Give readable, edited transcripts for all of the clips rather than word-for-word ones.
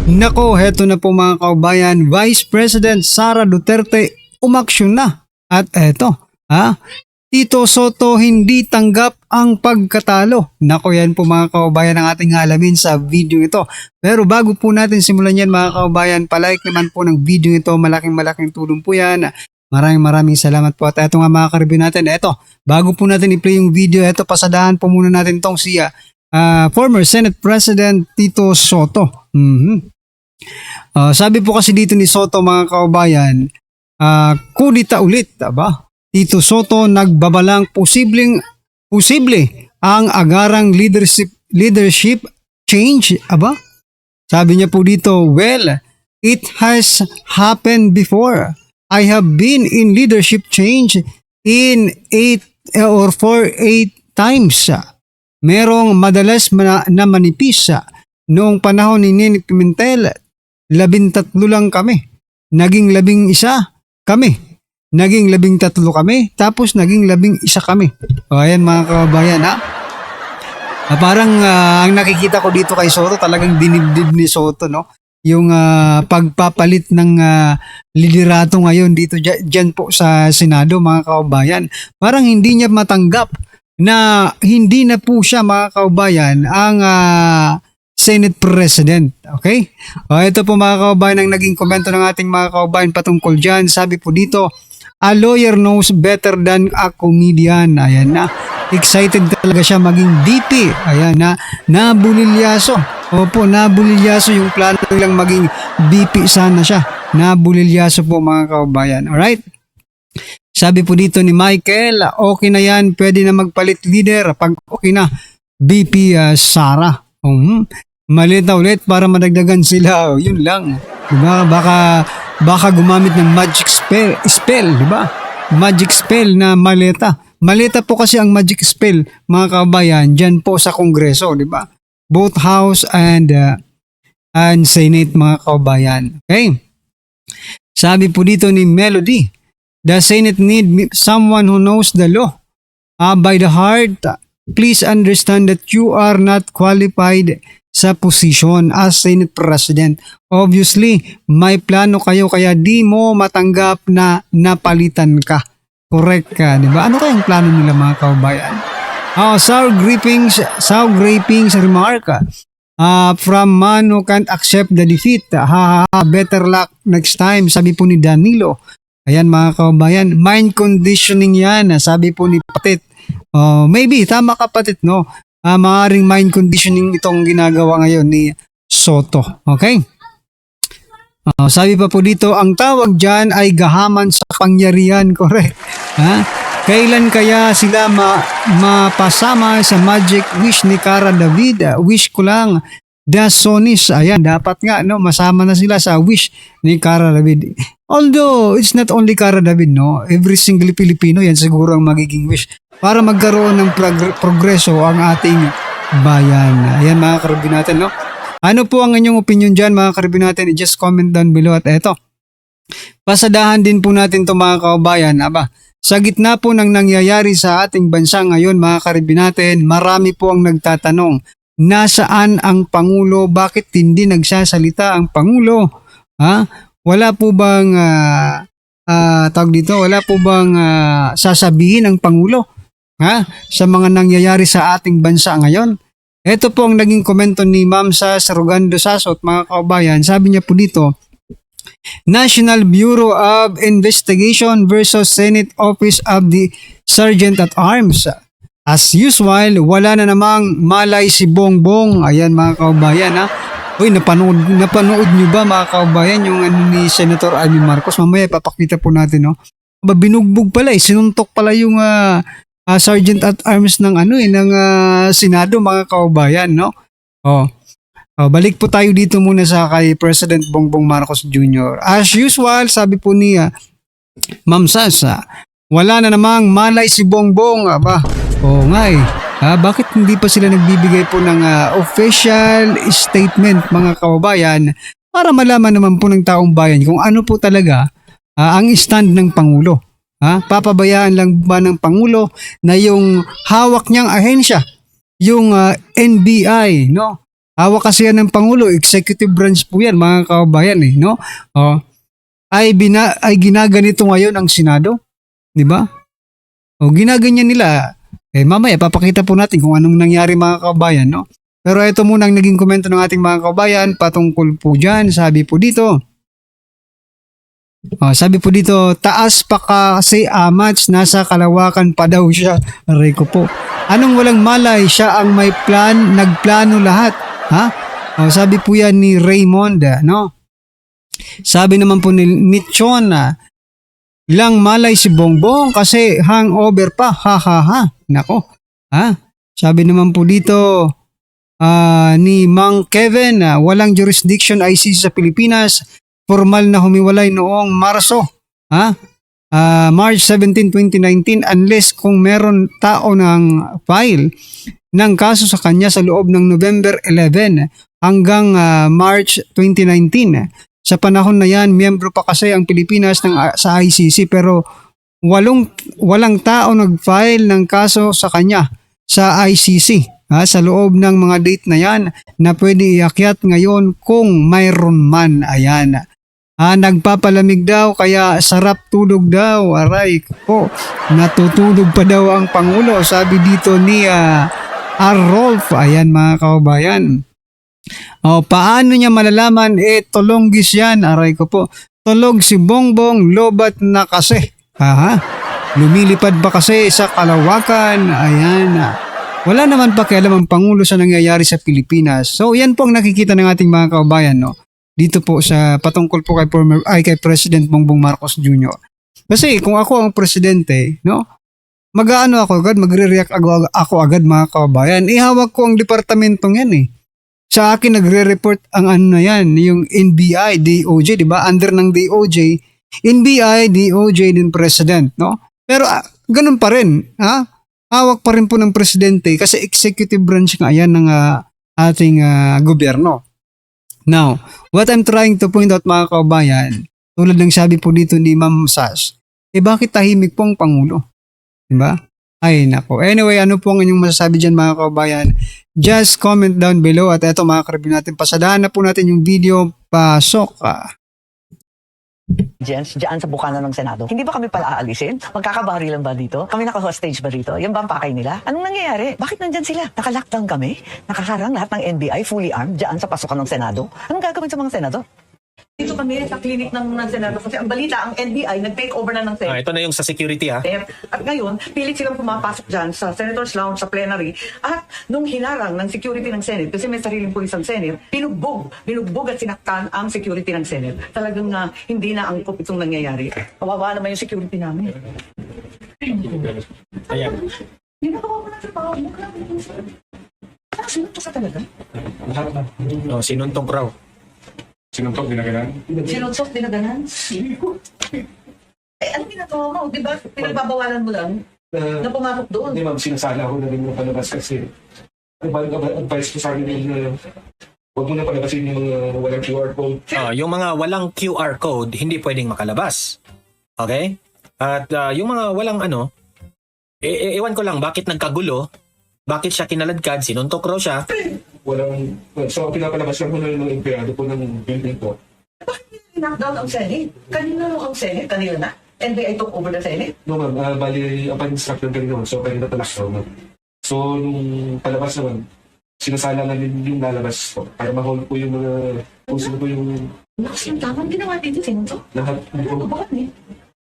Nako, heto na po mga kaubayan, Vice President Sara Duterte umaksyon na. At eto, Tito Soto hindi tanggap ang pagkatalo. Nako, yan po mga kaubayan ang ating alamin sa video ito. Pero bago po natin simulan yan mga kaubayan, palike naman po ng video ito. Malaking tulong po yan. Maraming salamat po. At eto nga mga karibyo natin, eto, bago po natin i-play yung video, eto, pasadahan po muna natin tong siya. Former Senate President Tito Soto. Sabi po kasi dito ni Soto mga kaubayan, kudita ulit, aba? Tito Soto nagbabalang posible ang agarang leadership change, aba? Sabi niya po dito, well, it has happened before. I have been in leadership change in 8 times. Merong madalas na manipis noong panahon ni Nini Pimentel, 13 lang kami. Naging 11 kami. Naging 13 kami. Tapos naging 11 kami. O ayan mga kababayan parang ang nakikita ko dito kay Soto, talagang dinibdib ni Soto, no? Yung pagpapalit ng liderato ngayon dito dyan po sa Senado mga kababayan. Parang hindi niya matanggap na hindi na po siya mga kaubayan ang Senate President. Okay? Ito po mga kaubayan ang naging komento ng ating mga kaubayan patungkol dyan. Sabi po dito, a lawyer knows better than a comedian. Ayan na. Excited talaga siya maging VP. Ayan na. Nabulilyaso. Opo, nabulilyaso yung plano nilang maging VP sana siya. Nabulilyaso po mga kaubayan. Alright? Sabi po dito ni Michael, okay na yan, pwede na magpalit leader pag okay na, VP Sara. Malit na ulit para madagdagan sila, yun lang. Diba? Baka gumamit ng magic spell, diba? Magic spell na maleta. Maleta po kasi ang magic spell, mga kabayan, dyan po sa Kongreso, diba? Both House and Senate, mga kabayan. Okay? Sabi po dito ni Melody, the Senate need someone who knows the law by the heart. Please understand that you are not qualified sa position as Senate President. Obviously, may plano kayo kaya di mo matanggap na napalitan ka. Correct ka, di ba? Ano kayang plano nila mga kaubayan? Sour grapings remark from man who can't accept the defeat. Better luck next time, sabi po ni Danilo. Ayan mga kaubayan, mind conditioning yan, sabi po ni Patit. Maybe, tama ka Patit, no? Maaaring mind conditioning itong ginagawa ngayon ni Soto. Okay? Sabi pa po dito, ang tawag dyan ay gahaman sa pangyarihan. Correct. Kailan kaya sila mapasama sa magic wish ni Cara David? Wish ko lang. Dasonis, ayan, dapat nga, no, masama na sila sa wish ni Cara David. Although, it's not only Cara David, no, every single Pilipino, yan siguro ang magiging wish para magkaroon ng progreso ang ating bayan. Ayan mga karibin natin, no. Ano po ang inyong opinion dyan mga karibin natin? Just comment down below at eto. Pasadahan din po natin to mga kaubayan. Sa gitna po ng nangyayari sa ating bansa ngayon mga karibin natin, marami po ang nagtatanong, nasaan ang Pangulo? Bakit hindi nagsasalita ang Pangulo? Wala po bang wala po bang sasabihin ang Pangulo sa mga nangyayari sa ating bansa ngayon? Ito po ang naging komento ni Ma'am Rogando Sasot mga kaubayan. Sabi niya po dito, National Bureau of Investigation versus Senate Office of the Sergeant at Arms. As usual, wala na namang malay si Bongbong. Ayan mga kaubayan Uy, napanood nyo ba mga kaubayan yung ni Senator Amy Marcos? Mamaya ipapakita po natin, no? Binugbog pala sinuntok pala yung Sergeant at Arms ng ng Senado mga kaubayan, no? Balik po tayo dito muna sa kay President Bongbong Marcos Jr. As usual, sabi po ni Ma'am Sasa, wala na namang malay si Bongbong. Bakit hindi pa sila nagbibigay po ng official statement mga kababayan para malaman naman po ng taong bayan kung ano po talaga ang stand ng Pangulo? Papabayaan lang ba ng Pangulo na yung hawak niyang ahensya, yung NBI, no? hawak kasi yan ng Pangulo, executive branch po yan mga kababayan no? Ay ginaganito ngayon ang Senado, di ba? Ginaganyan nila. Mamaya papakita po natin kung anong nangyari mga kababayan, no? Pero ito muna ang naging komento ng ating mga kababayan patungkol po dyan. Sabi po dito, taas pa kasi Amats, nasa Kalawakan pa daw siya. Aray ko po. Anong walang malay, siya ang may nagplano lahat. Ha? Sabi po yan ni Raymond, no? Sabi naman po ni Nichon, lang malay si Bongbong kasi hangover pa. Ha ha ha. Nako. Ha? Sabi naman po dito, ni Mang Kevin, walang jurisdiction ICC sa Pilipinas, formal na humiwalay noong Marso, March 17, 2019 unless kung meron tao ng file ng kaso sa kanya sa loob ng November 11 hanggang March 2019. Sa panahon na yan, miyembro pa kasi ang Pilipinas sa ICC pero walang tao nag-file ng kaso sa kanya sa ICC. Sa loob ng mga date na yan na pwede iakyat ngayon kung mayroon man. Ayan. Nagpapalamig daw kaya sarap tulog daw. Aray ko, natutulog pa daw ang Pangulo. Sabi dito ni Rolf. Ayan mga kababayan. Paano niya malalaman? Tulonggis yan. Aray ko po. Tulog si Bongbong, lobat na kasi. Lumilipad pa kasi sa Kalawakan. Ayan. Wala naman pakialam ang Pangulo sa nangyayari sa Pilipinas. So yan po ang nakikita ng ating mga kababayan, no? Dito po sa patungkol po kay President Bongbong Marcos Jr. Kasi kung ako ang presidente, no? Mag-aano ako agad, magre-react ako agad mga kababayan. Ihawak ko ang departamentong yan Sa akin nagre-report ang ano na yan, yung NBI, DOJ, di ba? Under ng DOJ, NBI, DOJ din president, no? Pero ganun pa rin, hawak pa rin po ng presidente kasi executive branch nga yan ng ating gobyerno. Now, what I'm trying to point out mga kababayan, tulad ng sabi po dito ni Ma'am Sas, bakit tahimik po ang Pangulo? Diba? Ay nako. Anyway, ano po ang inyong masasabi dyan mga kababayan? Just comment down below at eto mga karibin natin, pasadahan na po natin yung video, pasok Diyan sa bukana ng Senado. Hindi ba kami pala aalisin? Magkakabarilan ba dito? Kami naka-hostage ba dito? Yan ba ang pakay nila? Anong nangyayari? Bakit nandyan sila? Naka-lockdown kami? Nakakarang lahat ng NBI fully armed diyan sa pasukan ng Senado? Anong gagawin sa mga senador? Dito kami sa clinic ng Senado kasi ang balita, ang NBI nag-take over na ng Senate. Ito na yung sa security At ngayon, pilit silang pumapasok dyan sa Senator's Lounge, sa plenary. At nung hinarang ng security ng Senate, kasi may sariling pulis ang Senate, binugbog at sinaktan ang security ng Senate. Talagang hindi na angkop itong nangyayari. Kawawa naman yung security namin. Ayan. Hindi na kawawa na sa tao. Sinuntok ka talaga? Sinuntong raw. Sinuntok, dinaganan? Sinuntok, dinaganan? Anong ginagawa mo? Di ba pinagbabawalan mo lang na pumasok doon? Hindi ma'am, sinasala ko na rin yung palabas kasi advice ko sa akin yung huwag mo na palabasin yung mga walang QR code. Yung mga walang QR code, hindi pwedeng makalabas. Okay? At yung mga walang ewan ko lang bakit nagkagulo, bakit siya kinaladkad, sinuntok raw siya. So pinapalabas lang ko na yung mga empleyado po ng building po. Bakit knockdown ang Senate? Kanina lang ang Senate? Kanina na? NBI took over the Senate? No ma'am, bali upon instruction kanina so kanina talaga ma'am. So nung palabas naman, sinasala na yung lalabas po para ma-hold po yung mga kung sino po yung Lakas ng tama, ginawa dito, sinuntok? lahat Ano ba bakit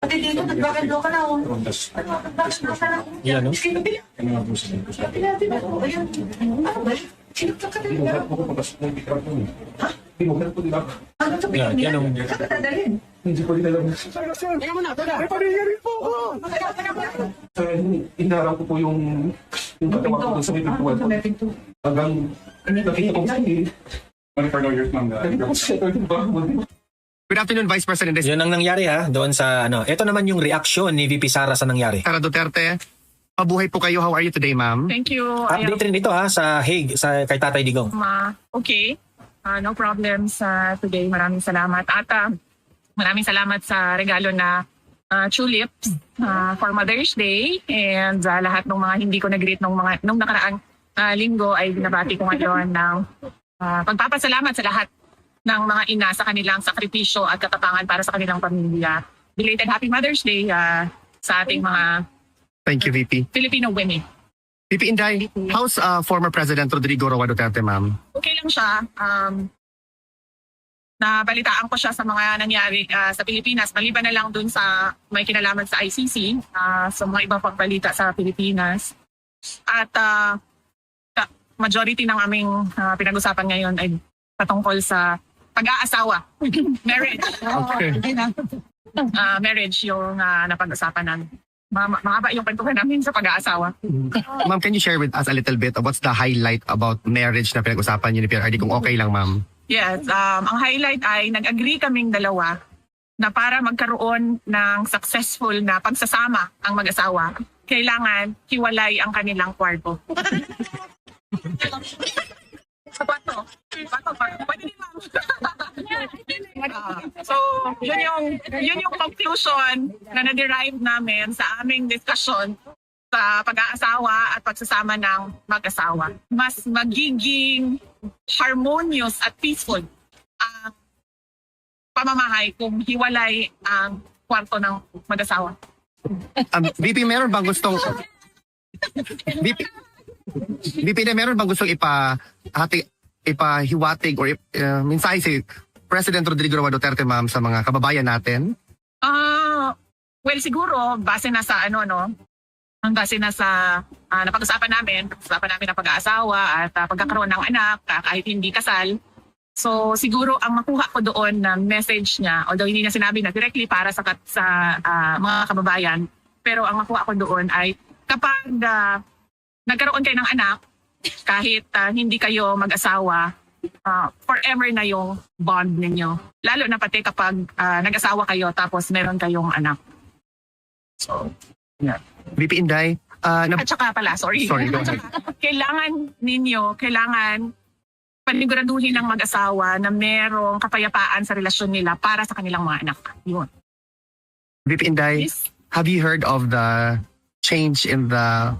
Pati dito, nagbakando ka na ako. Nagbakando ka na ako. Yan, no? Sino ba yan? ano nga po sa dito sa Pinati na ako. Ayan. Ano ba? Sinuntok ka talaga. Pinuhat po ko papasok ng pick-up po. Ha? Pinuhat po nila. Ano sa pinag Yan, yan nila? Saan ka dadalhin? Hindi ko rin alam. May panigyari po ako. Inarang ko po yung katawan ko doon sa may pintuan po. May pinto. Hanggang nakita ko siya eh. Only for lawyers, ma'am. Nakita ko siya ba? Good afternoon, Vice President Yun ang nangyari doon sa Ito naman yung reaksyon ni VP Sara sa nangyari. Sara Duterte. Mabuhay po kayo. How are you today, ma'am? Thank you. Update rin ito sa Hague, kay Tatay Digong. Okay. No problems today. Maraming salamat. At maraming salamat sa regalo na tulips for Mother's Day. And lahat ng mga hindi ko nag-greet nung nakaraang linggo ay binabati ko ngayon ng pagpapasalamat sa lahat ng mga ina sa kanilang sakripisyo at katapangan para sa kanilang pamilya. Belated Happy Mother's Day sa ating mga Thank you, VP. Filipino women. VP Inday, how's former President Rodrigo Roa Duterte, ma'am? Okay lang siya. Nabalitaan ko siya sa mga nangyari sa Pilipinas. Maliban na lang dun sa may kinalaman sa ICC, sa mga ibang pagbalita sa Pilipinas. At majority ng aming pinag-usapan ngayon ay patungkol sa pag-aasawa. Marriage. Okay. Marriage yung napag-usapan namin. Mahaba yung kwentuhan namin sa pag-aasawa. Ma'am, can you share with us a little bit of what's the highlight about marriage na pinag-usapan niyo ni PRRD kung okay lang, ma'am? Yes, ang highlight ay nag-agree kaming dalawa na para magkaroon ng successful na pagsasama ang mag-asawa, kailangan hiwalay ang kanilang kwarto. Kwarto. Pwede din, ma'am. So, yun yung conclusion na na-derive namin sa aming discussion sa pag-aasawa at pagsasama ng mag-asawa. Mas magiging harmonious at peaceful ang pamamahay kung hiwalay ang kwarto ng mag-asawa. VP, meron bang gustong... VP, meron bang gustong ipahiwatig or mensahe si President Rodrigo Roa Duterte, ma'am, sa mga kababayan natin? Well, siguro, base na sa base na sa napag-usapan namin ng pag-aasawa at pagkakaroon ng anak kahit hindi kasal. So siguro ang makuha ko doon na message niya, although hindi niya sinabi na directly para sa mga kababayan, pero ang makuha ko doon ay kapag nagkaroon kayo ng anak, kahit hindi kayo mag-asawa, forever na yung bond ninyo. Lalo na pati kapag nag-asawa kayo tapos meron kayong anak. So, yeah. VP Inday, At saka pala, sorry. Sorry, go ahead. Kailangan paniguraduhin ng mag-asawa na merong kapayapaan sa relasyon nila para sa kanilang mga anak. Yun. VP Inday, Yes. have you heard of the change in the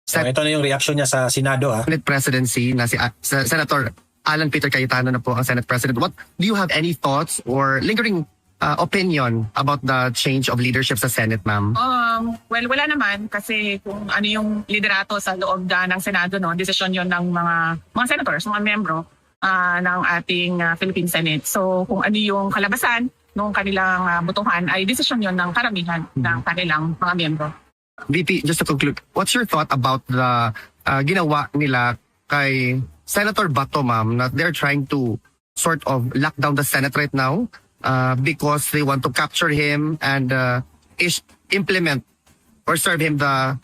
So, ito na yung reaction niya sa Senado. Senate presidency na si Senator Alan Peter Cayetano na po ang Senate President? What do you have any thoughts or lingering opinion about the change of leadership sa Senate, ma'am? Well, wala naman kasi kung ano yung liderato sa loob ng Senado, desisyon yon ng mga senators, mga membro ng ating Philippine Senate. So kung ano yung kalabasan ng kanilang botohan ay desisyon yon ng karamihan ng kanilang mga membro. VP, just to conclude, what's your thought about the ginawa nila kay Senator Bato, ma'am, na they're trying to sort of lock down the Senate right now because they want to capture him and implement or serve him the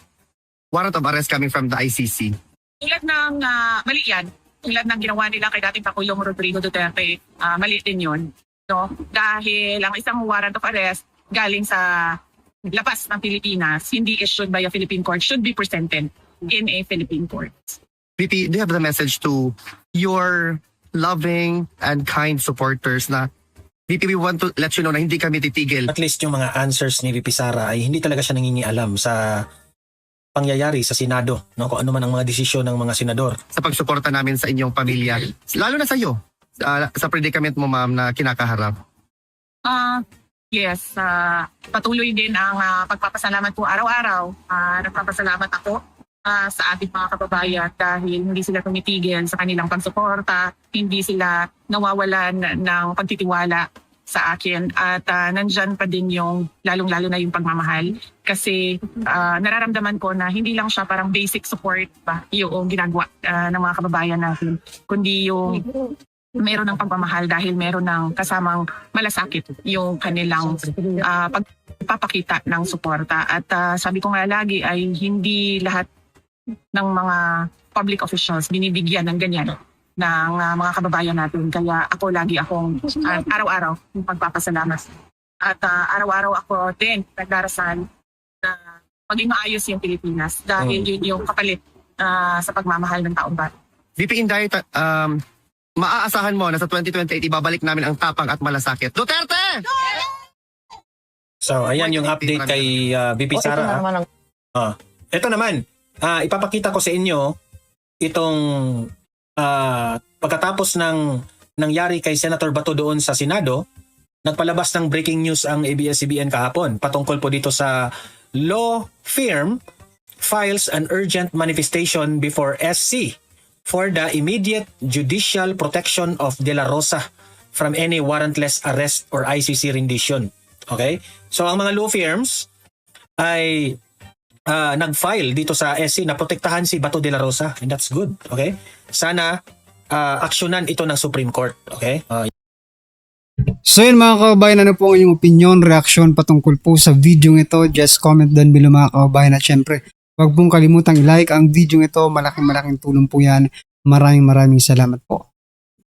warrant of arrest coming from the ICC? Tulad ng mali yan, tulad ng ginawa nila kay dating Pangulong Rodrigo Duterte, mali din yun. No? Dahil ang isang warrant of arrest galing sa labas ng Pilipinas, hindi issued by a Philippine court, should be presented in a Philippine court. VP, do you have the message to your loving and kind supporters na VP, we want to let you know na hindi kami titigil At least yung mga answers ni VP Sara ay hindi talaga siya nangingialam sa pangyayari sa Senado, no? Kung ano man ang mga desisyon ng mga senador. sa pagsuporta namin sa inyong pamilya. Lalo na sa iyo, sa predicament mo, ma'am, na kinakaharap. Yes, patuloy din ang pagpapasalamat po araw-araw. Nagpapasalamat ako sa ating mga kababayan dahil hindi sila tumitigil sa kanilang pagsuporta, hindi sila nawawalan ng pagtitiwala sa akin at nandyan pa din yung lalong-lalo na yung pagmamahal kasi nararamdaman ko na hindi lang siya parang basic support pa yung ginagawa ng mga kababayan natin, kundi yung meron ng pagmamahal dahil meron ng kasamang malasakit yung kanilang pagpapakita ng suporta. At sabi ko nga lagi ay hindi lahat ng mga public officials binibigyan ng ganyan ng mga kababayan natin. Kaya ako lagi akong araw-araw yung pagpapasalamat. At araw-araw ako din nagdarasal na maging maayos yung Pilipinas dahil yun yung kapalit sa pagmamahal ng taong bayan. VP Inday, maaasahan mo na sa 2028 ibabalik namin ang tapang at malasakit. Duterte! So, ayan yung update kay VP Sara. Ito naman, ipapakita ko sa inyo itong pagkatapos ng nangyari kay Senator Bato doon sa Senado, nagpalabas ng breaking news ang ABS-CBN kahapon patungkol po dito sa law firm files an urgent manifestation before SC for the immediate judicial protection of De La Rosa from any warrantless arrest or ICC rendition. Okay? So ang mga law firms ay nag-file dito sa SC na protektahan si Bato De La Rosa, and that's good. Okay? Sana aksyonan ito ng Supreme Court. Okay? So yun mga kababayan, ano po ang inyong opinion, reaksyon patungkol po sa video ito? Just comment down below mga kababayan, at syempre huwag pong kalimutang i-like ang video ito, malaking tulong po yan. Maraming salamat po.